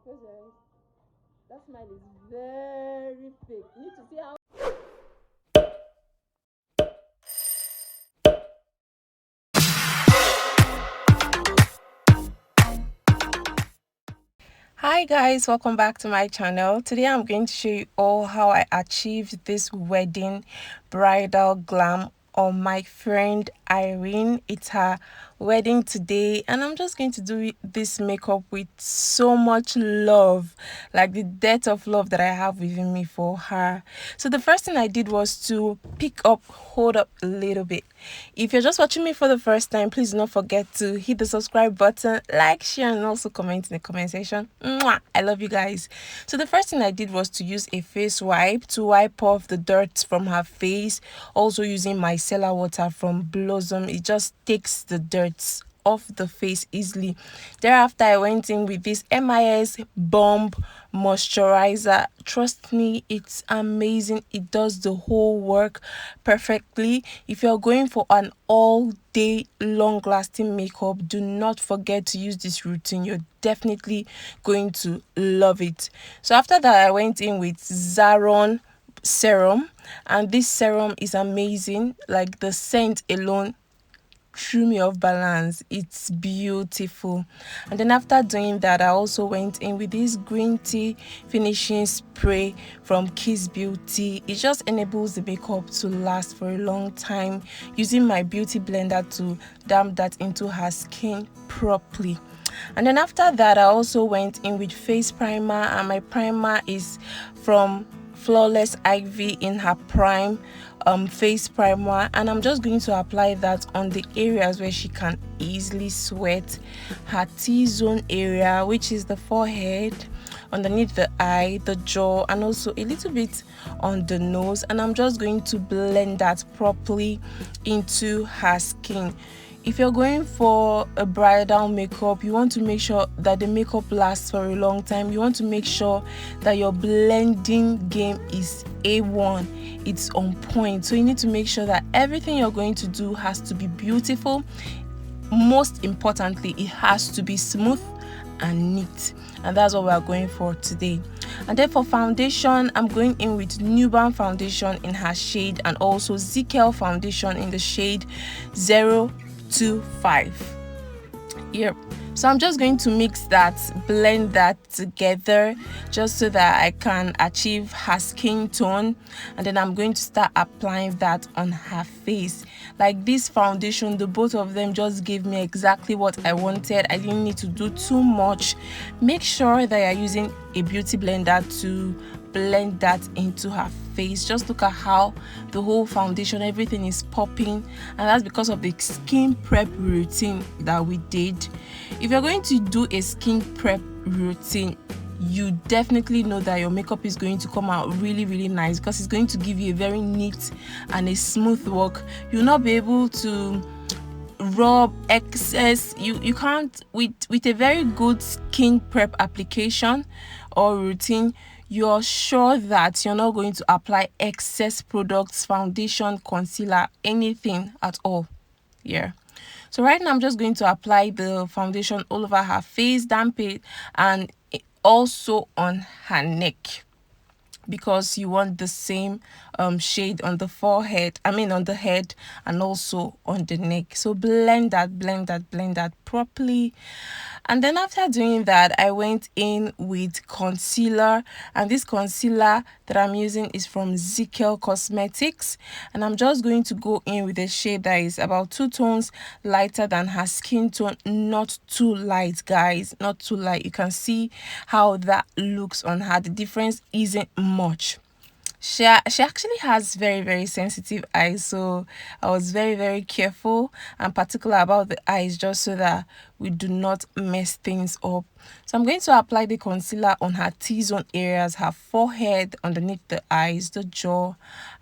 Close your eyes. That smile is very fake. You need to see how. Hi guys, welcome back to my channel. Today I'm going to show you all how I achieved this wedding bridal glam on my friend Irene. It's her wedding today and I'm just going to do this makeup with so much love, like the depth of love that I have within me for her. So the first thing I did was to hold up a little bit. If you're just watching me for the first time, please do not forget to hit the subscribe button, like, share, and also comment in the comment section. Mwah! I love you guys. So the first thing I did was to use a face wipe to wipe off the dirt from her face. Also using micellar water from Blossom. It just takes the dirt off the face easily. Thereafter, I went in with this MIS Bomb Moisturizer. Trust me, it's amazing. It does the whole work perfectly. If you're going for an all day long lasting makeup, do not forget to use this routine. You're definitely going to love it. So after that, I went in with Zaron serum, and this serum is amazing. Like the scent alone threw me off balance. It's beautiful. And then after doing that, I also went in with this green tea finishing spray from Kiss Beauty. It just enables the makeup to last for a long time, using my beauty blender to damp that into her skin properly. And then after that, I also went in with face primer, and my primer is from Flawless Ivy in her prime face primer, and I'm just going to apply that on the areas where she can easily sweat. Her T-zone area, which is the forehead, underneath the eye, the jaw, and also a little bit on the nose, and I'm just going to blend that properly into her skin. If you're going for a bridal makeup, you want to make sure that the makeup lasts for a long time. You want to make sure that your blending game is A1. It's on point. So you need to make sure that everything you're going to do has to be beautiful. Most importantly, it has to be smooth and neat, and that's what we are going for today. And then for foundation, I'm going in with Nuban foundation in her shade, and also Zikel foundation in the shade 025. Yep. So I'm just going to blend that together, just so that I can achieve her skin tone. And then I'm going to start applying that on her face. Like this foundation, the both of them just gave me exactly what I wanted. I didn't need to do too much. Make sure that you're using a beauty blender to blend that into her face. Just look at how the whole foundation, everything is popping, and that's because of the skin prep routine that we did. If you're going to do a skin prep routine, you definitely know that your makeup is going to come out really nice, because it's going to give you a very neat and a smooth work. You'll not be able to rub excess. You can't with a very good skin prep application or routine. You're sure that you're not going to apply excess products, foundation, concealer, anything at all. Yeah. So right now I'm just going to apply the foundation all over her face, damp it, and also on her neck, because you want the same shade on the forehead, on the head, and also on the neck. So blend that properly. And then after doing that, I went in with concealer, and this concealer that I'm using is from Zikel Cosmetics, and I'm just going to go in with a shade that is about 2 tones lighter than her skin tone. Not too light, guys, not too light. You can see how that looks on her. The difference isn't much. She actually has very sensitive eyes, so I was very careful and particular about the eyes, just so that we do not mess things up. So I'm going to apply the concealer on her T-zone areas, her forehead, underneath the eyes, the jaw,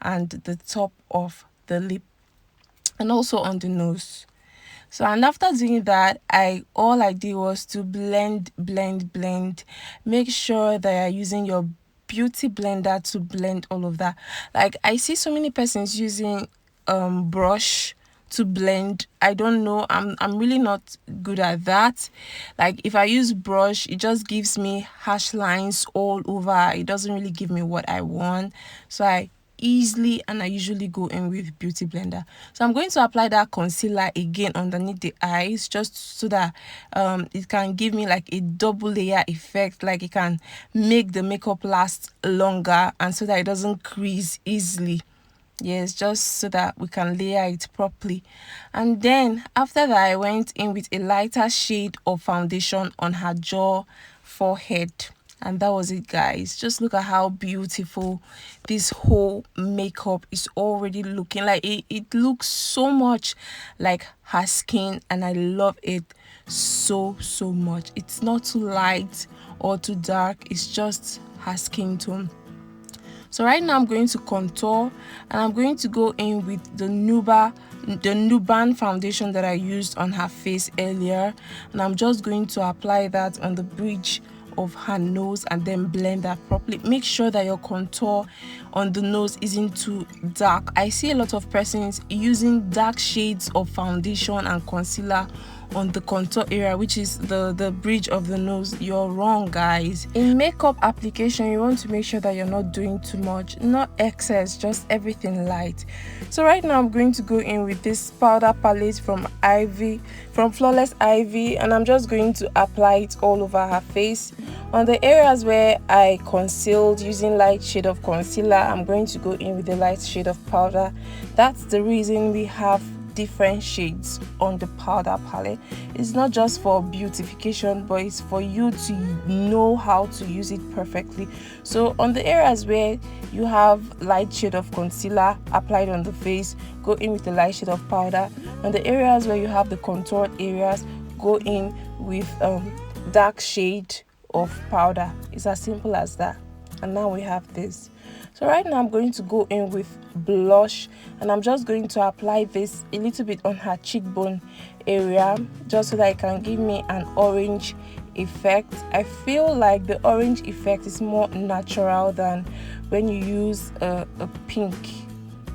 and the top of the lip, and also on the nose. So, and after doing that, all I did was to blend. Make sure that you're using your beauty blender to blend all of that. Like, I see so many persons using brush to blend. I don't know, I'm really not good at that. Like if I use brush, it just gives me harsh lines all over. It doesn't really give me what I want. So I usually go in with beauty blender. So I'm going to apply that concealer again underneath the eyes, just so that it can give me like a double layer effect, like it can make the makeup last longer, and so that it doesn't crease easily. Yes, just so that we can layer it properly. And then after that, I went in with a lighter shade of foundation on her jaw, forehead, and that was it, guys. Just look at how beautiful this whole makeup is already looking. Like it looks so much like her skin, and I love it so much. It's not too light or too dark, it's just her skin tone. So right now I'm going to contour, and I'm going to go in with the Nuban foundation that I used on her face earlier, and I'm just going to apply that on the bridge of her nose and then blend that properly. Make sure that your contour on the nose isn't too dark. I see a lot of persons using dark shades of foundation and concealer on the contour area, which is the bridge of the nose. You're wrong, guys. In makeup application, you want to make sure that you're not doing too much, not excess, just everything light. So right now I'm going to go in with this powder palette from Flawless Ivy, and I'm just going to apply it all over her face. On the areas where I concealed using light shade of concealer, I'm going to go in with a light shade of powder. That's the reason we have different shades on the powder palette. It's not just for beautification, but it's for you to know how to use it perfectly. So on the areas where you have light shade of concealer applied on the face, go in with the light shade of powder. On the areas where you have the contoured areas, go in with dark shade of powder. It's as simple as that. And now we have this. So right now I'm going to go in with blush, and I'm just going to apply this a little bit on her cheekbone area, just so that it can give me an orange effect. I feel like the orange effect is more natural than when you use a pink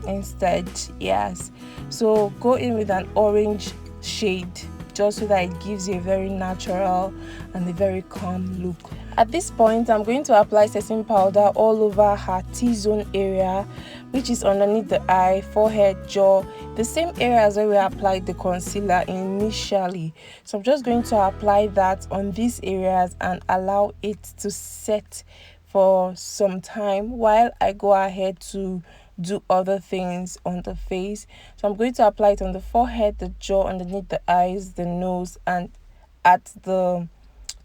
instead. Yes, so go in with an orange shade, just so that it gives you a very natural and a very calm look. At this point, I'm going to apply setting powder all over her T-zone area, which is underneath the eye, forehead, jaw, the same areas where we applied the concealer initially. So I'm just going to apply that on these areas and allow it to set for some time while I go ahead to do other things on the face. So I'm going to apply it on the forehead, the jaw, underneath the eyes, the nose, and at the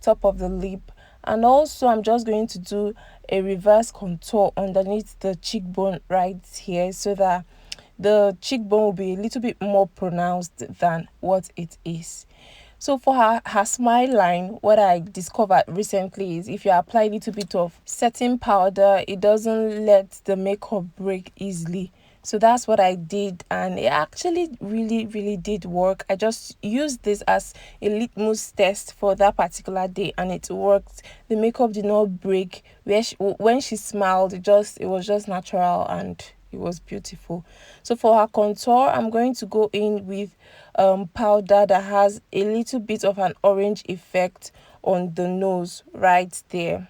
top of the lip. And also I'm just going to do a reverse contour underneath the cheekbone right here, so that the cheekbone will be a little bit more pronounced than what it is. So for her smile line, what I discovered recently is if you apply a little bit of setting powder, it doesn't let the makeup break easily. So that's what I did, and it actually really did work. I just used this as a litmus test for that particular day, and it worked. The makeup did not break. When she smiled, it was just natural and it was beautiful. So for her contour, I'm going to go in with powder that has a little bit of an orange effect on the nose right there.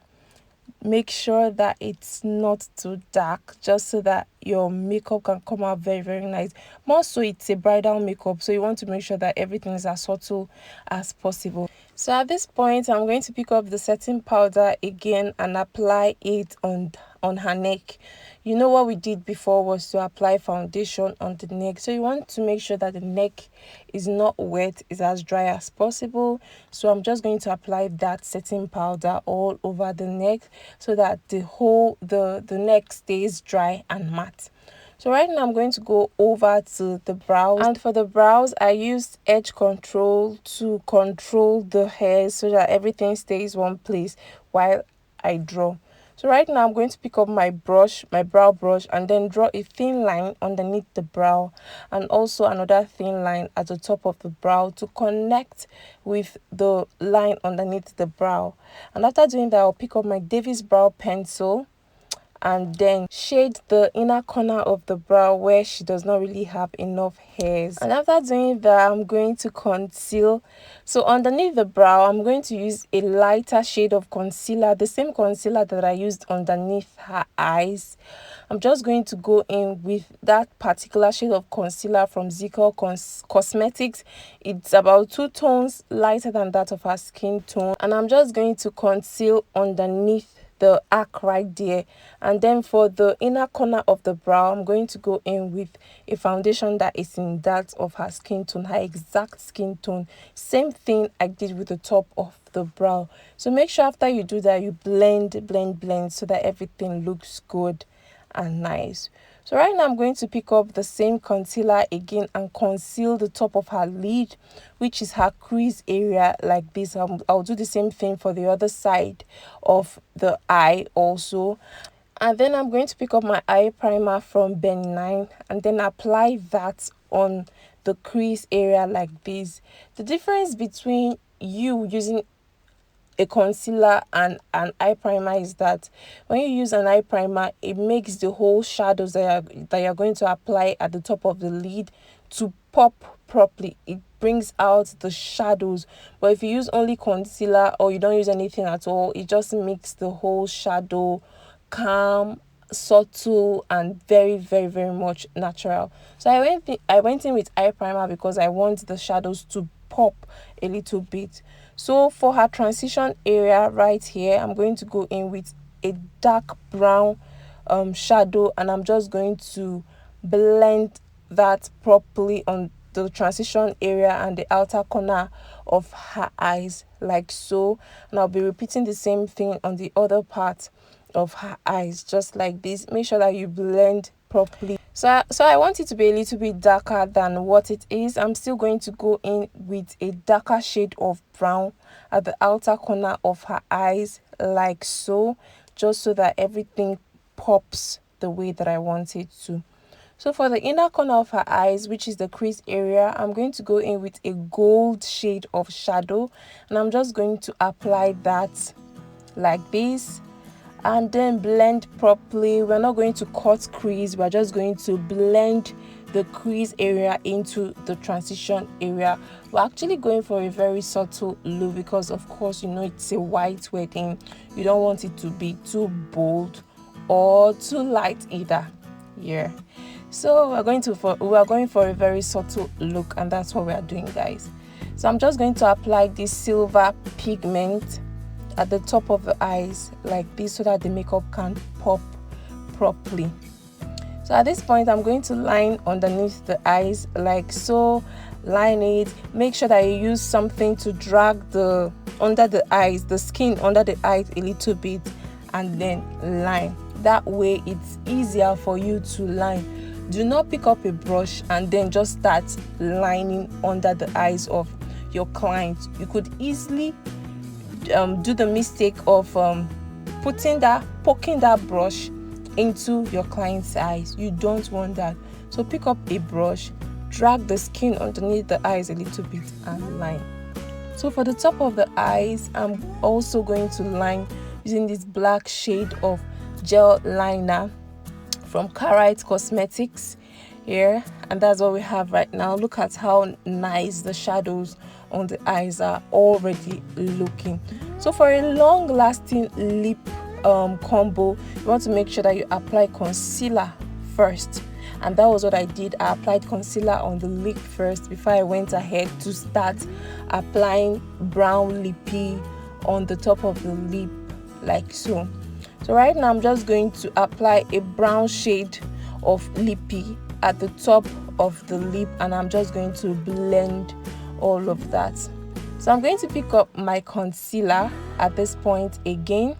Make sure that it's not too dark, just so that your makeup can come out very nice. More so, it's a bridal makeup, so you want to make sure that everything is as subtle as possible. So at this point, I'm going to pick up the setting powder again and apply it on her neck. You know what we did before was to apply foundation on the neck, so you want to make sure that the neck is not wet, is as dry as possible. So I'm just going to apply that setting powder all over the neck, so that the neck stays dry and matte. So right now I'm going to go over to the brows, and for the brows I used edge control to control the hair so that everything stays one place while I draw. So right now I'm going to pick up my brow brush, and then draw a thin line underneath the brow, and also another thin line at the top of the brow to connect with the line underneath the brow. And after doing that, I'll pick up my Davis brow pencil, and then shade the inner corner of the brow where she does not really have enough hairs. And after doing that, I'm going to conceal. So underneath the brow, I'm going to use a lighter shade of concealer, the same concealer that I used underneath her eyes. I'm just going to go in with that particular shade of concealer from Zikel Cosmetics. It's about 2 tones lighter than that of her skin tone, and I'm just going to conceal underneath the arc right there. And then for the inner corner of the brow, I'm going to go in with a foundation that is in that of her skin tone, her exact skin tone. Same thing I did with the top of the brow. So make sure after you do that, you blend so that everything looks good and nice. So right now I'm going to pick up the same concealer again and conceal the top of her lid, which is her crease area, like this. I'll do the same thing for the other side of the eye also. And then I'm going to pick up my eye primer from Ben 9 and then apply that on the crease area like this. The difference between you using a concealer and an eye primer is that when you use an eye primer, it makes the whole shadows that you're going to apply at the top of the lid to pop properly. It brings out the shadows. But if you use only concealer or you don't use anything at all, it just makes the whole shadow calm, subtle, and very much natural. So I went in with eye primer because I want the shadows to pop a little bit. So for her transition area right here, I'm going to go in with a dark brown shadow, and I'm just going to blend that properly on the transition area and the outer corner of her eyes like so. And I'll be repeating the same thing on the other part of her eyes just like this. Make sure that you blend properly. So I want it to be a little bit darker than what it is. I'm still going to go in with a darker shade of brown at the outer corner of her eyes like so, just so that everything pops the way that I want it to. So for the inner corner of her eyes, which is the crease area, I'm going to go in with a gold shade of shadow, and I'm just going to apply that like this and then blend properly. We're not going to cut crease, we're just going to blend the crease area into the transition area. We're actually going for a very subtle look because of course you know it's a white wedding. You don't want it to be too bold or too light either. Yeah, so we're going for a very subtle look, and that's what we are doing, guys. So I'm just going to apply this silver pigment at the top of the eyes like this so that the makeup can pop properly. So at this point, I'm going to line underneath the eyes like so. Line it. Make sure that you use something to drag the under the eyes, the skin under the eyes a little bit, and then line. That way it's easier for you to line. Do not pick up a brush and then just start lining under the eyes of your client. You could easily do the mistake of poking that brush into your client's eyes. You don't want that. So pick up a brush, drag the skin underneath the eyes a little bit and line. So for the top of the eyes, I'm also going to line using this black shade of gel liner from Karite Cosmetics here, and that's what we have right now. Look at how nice the shadows on the eyes are already looking. So for a long lasting lip combo, you want to make sure that you apply concealer first, and that was what I did. I applied concealer on the lip first before I went ahead to start applying brown lippie on the top of the lip like so. So right now I'm just going to apply a brown shade of lippie at the top of the lip, and I'm just going to blend all of that. So I'm going to pick up my concealer at this point again,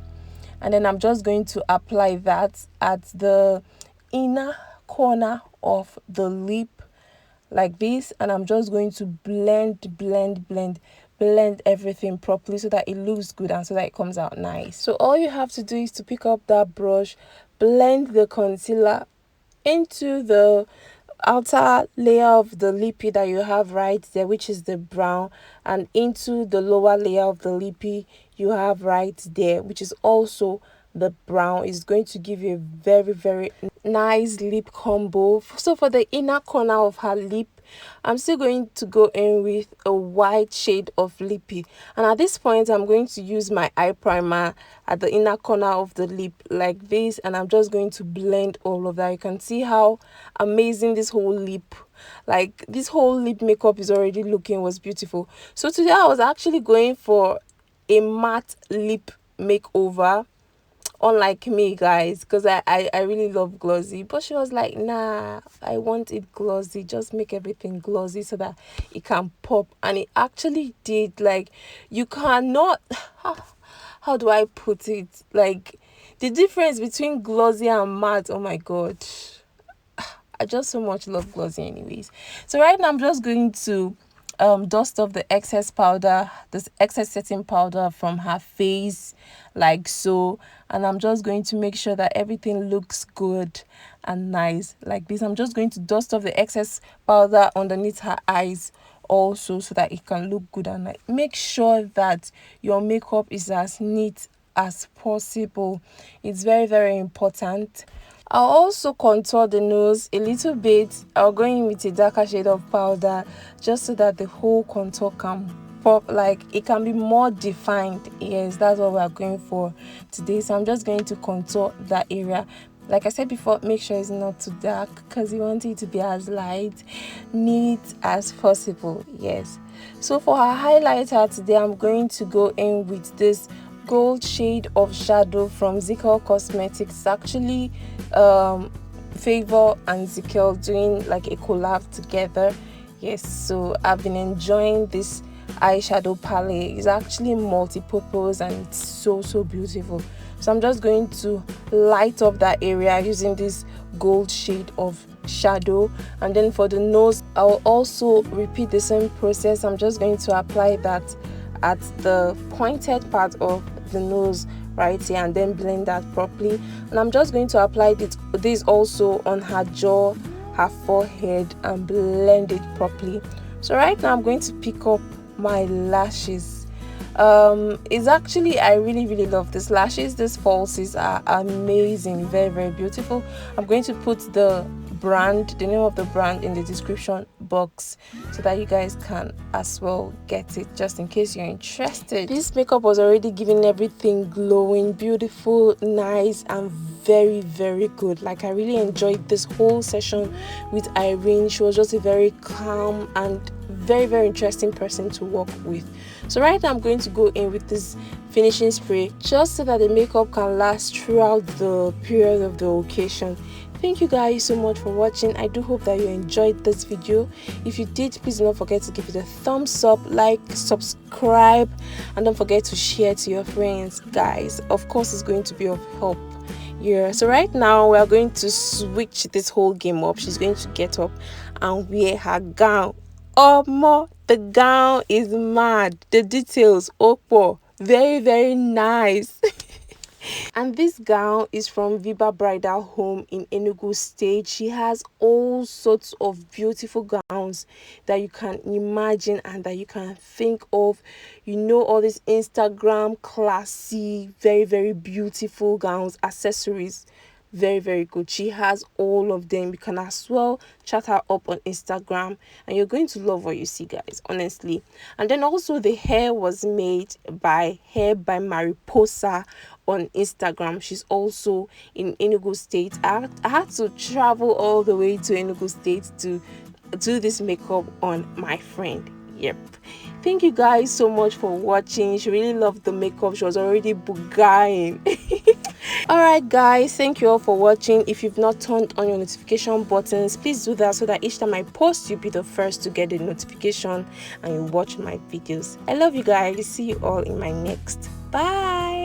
and then I'm just going to apply that at the inner corner of the lip like this, and I'm just going to blend everything properly so that it looks good and so that it comes out nice. So all you have to do is to pick up that brush, blend the concealer into the outer layer of the lippie that you have right there, which is the brown, and into the lower layer of the lippie you have right there, which is also the brown is going to give you a very, very nice lip combo. So for the inner corner of her lip, I'm still going to go in with a white shade of lippie, and at this point I'm going to use my eye primer at the inner corner of the lip like this, and I'm just going to blend all of that. You can see how amazing this whole lip, like this whole lip makeup is already looking was beautiful. So today I was actually going for a matte lip makeover, unlike me, guys, because I really love glossy, but she was like, nah, I want it glossy, just make everything glossy so that it can pop. And it actually did. Like, you cannot how do I put it, like the difference between glossy and matte, oh my god, I just so much love glossy anyways. So right now I'm just going to dust off the excess powder, this excess setting powder from her face, like so, and I'm just going to make sure that everything looks good and nice like this. I'm just going to dust off the excess powder underneath her eyes also, so that it can look good and nice. Make sure that your makeup is as neat as possible. It's very, very important. I'll also contour the nose a little bit. I'll go in with a darker shade of powder just so that the whole contour can pop, like it can be more defined. Yes, that's what we're going for today. So I'm just going to contour that area. Like I said before, make sure it's not too dark because you want it to be as light, neat as possible. Yes. So for her highlighter today, I'm going to go in with this gold shade of shadow from Zikel Cosmetics. It's actually Favor and Zikel doing like a collab together. Yes, so I've been enjoying this eyeshadow palette. It's actually multi-purpose and it's so beautiful. So I'm just going to light up that area using this gold shade of shadow. And then for the nose, I'll also repeat the same process. I'm just going to apply that at the pointed part of the nose right here, and then blend that properly. And I'm just going to apply this also on her jaw, her forehead, and blend it properly. So right now I'm going to pick up my lashes. It's actually, I really love these lashes. These falsies are amazing, very beautiful. I'm going to put the name of the brand in the description box so that you guys can as well get it, just in case you're interested. This makeup was already giving everything glowing, beautiful, nice, and very good. Like, I really enjoyed this whole session with Irene. She was just a very calm and very interesting person to work with. So right now I'm going to go in with this finishing spray just so that the makeup can last throughout the period of the occasion. Thank you guys so much for watching. I do hope that you enjoyed this video. If you did, please do not forget to give it a thumbs up, like, subscribe, and don't forget to share to your friends, guys. Of course, it's going to be of help. Yeah, so right now we are going to switch this whole game up. She's going to get up and wear her gown. Oh more, the gown is mad. The details, oh, very nice. And this gown is from Viva Bridal Home in Enugu State. She has all sorts of beautiful gowns that you can imagine and that you can think of. You know, all these Instagram classy, very beautiful gowns, accessories. Very good. She has all of them. You can as well chat her up on Instagram and you're going to love what you see, guys, honestly. And then also the hair was made by Hair by Mariposa on Instagram. She's also in Enugu State. I had to travel all the way to Enugu State to do this makeup on my friend. Yep. Thank you guys so much for watching. She really loved the makeup. She was already bugaing. Alright guys, thank you all for watching. If you've not turned on your notification buttons, please do that so that each time I post, you'll be the first to get the notification and you watch my videos. I love you guys. See you all in my next. Bye.